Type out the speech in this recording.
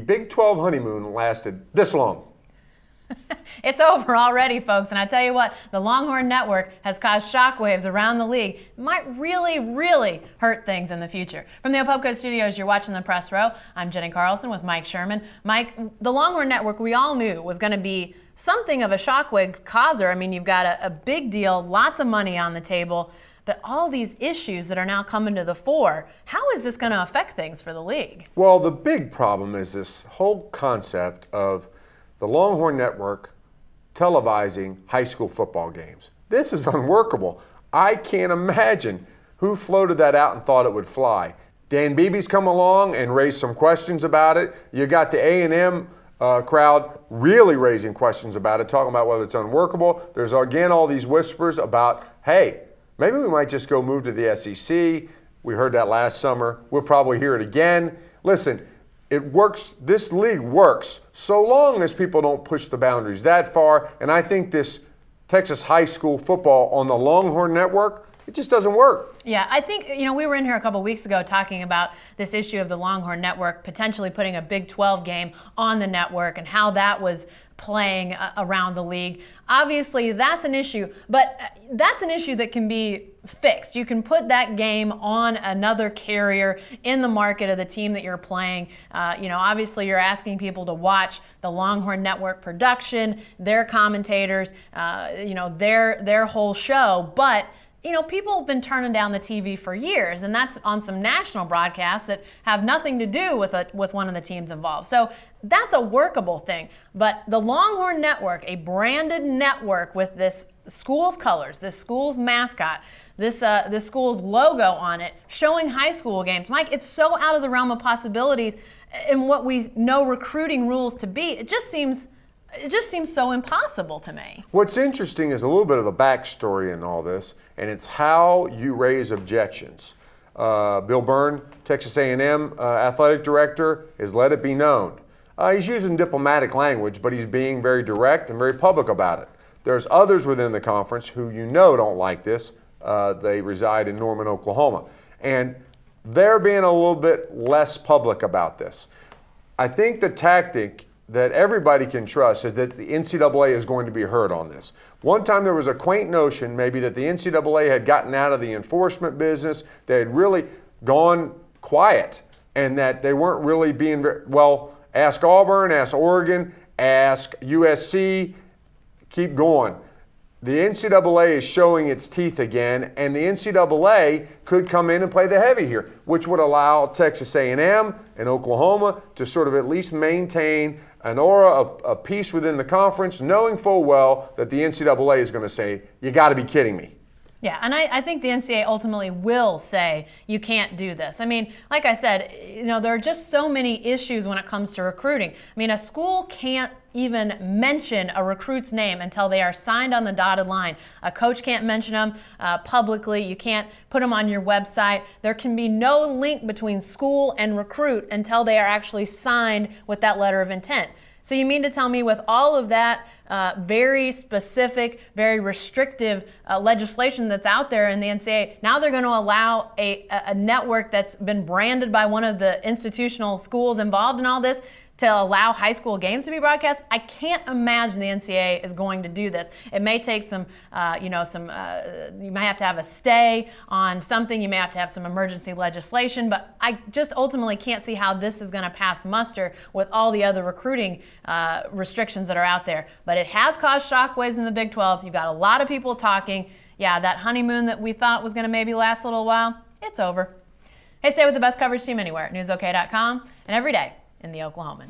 Big 12 honeymoon lasted this long. It's over already, folks, and I tell you what, the Longhorn Network has caused shockwaves around the league. It might really, really hurt things in the future. From the Opopco Studios, you're watching The Press Row. I'm Jenni Carlson with Mike Sherman. Mike, the Longhorn Network, we all knew was going to be something of a shockwave causer. I mean, you've got a big deal, lots of money on the table, but all these issues that are now coming to the fore, how is this going to affect things for the league? Well, the big problem is this whole concept of the Longhorn Network televising high school football games. This is unworkable. I can't imagine who floated that out and thought it would fly. Dan Beebe's come along and raised some questions about it. You got the A&M crowd really raising questions about it, talking about whether it's unworkable. There's again all these whispers about, hey, maybe we might just go move to the SEC. We heard that last summer. We'll probably hear it again. Listen, it works. This league works so long as people don't push the boundaries that far. And I think this Texas high school football on the Longhorn Network, it just doesn't work. Yeah, I think, we were in here a couple weeks ago talking about this issue of the Longhorn Network potentially putting a Big 12 game on the network and how that was playing around the league. Obviously, that's an issue, but that's an issue that can be fixed. You can put that game on another carrier in the market of the team that you're playing. Obviously, you're asking people to watch the Longhorn Network production, their commentators, their whole show, but people have been turning down the TV for years, and that's on some national broadcasts that have nothing to do with one of the teams involved. So that's a workable thing. But the Longhorn Network, a branded network with this school's colors, this school's mascot, this school's logo on it, showing high school games. Mike, it's so out of the realm of possibilities in what we know recruiting rules to be. It just seems so impossible to me. What's interesting is a little bit of the backstory in all this, and it's how you raise objections. Bill Byrne, Texas A&M athletic director, has let it be known. He's using diplomatic language, but he's being very direct and very public about it. There's others within the conference who don't like this. They reside in Norman, Oklahoma. And they're being a little bit less public about this. I think the tactic that everybody can trust is that the NCAA is going to be heard on this. One time there was a quaint notion maybe that the NCAA had gotten out of the enforcement business. They had really gone quiet and that they weren't really being ask Auburn, ask Oregon, ask USC, keep going. The NCAA is showing its teeth again, and the NCAA could come in and play the heavy here, which would allow Texas A&M and Oklahoma to sort of at least maintain an aura of peace within the conference, knowing full well that the NCAA is going to say, you got to be kidding me. Yeah, and I think the NCAA ultimately will say you can't do this. I mean, like I said, there are just so many issues when it comes to recruiting. I mean, a school can't even mention a recruit's name until they are signed on the dotted line. A coach can't mention them publicly. You can't put them on your website. There can be no link between school and recruit until they are actually signed with that letter of intent. So you mean to tell me with all of that very specific, very restrictive legislation that's out there in the NCAA, now they're going to allow a network that's been branded by one of the institutional schools involved in all this to allow high school games to be broadcast? I can't imagine the NCAA is going to do this. It may take you may have to have a stay on something, you may have to have some emergency legislation, but I just ultimately can't see how this is going to pass muster with all the other recruiting restrictions that are out there. But it has caused shockwaves in the Big 12. You've got a lot of people talking. Yeah, that honeymoon that we thought was going to maybe last a little while, it's over. Hey, stay with the best coverage team anywhere at newsok.com and every day in the Oklahoman.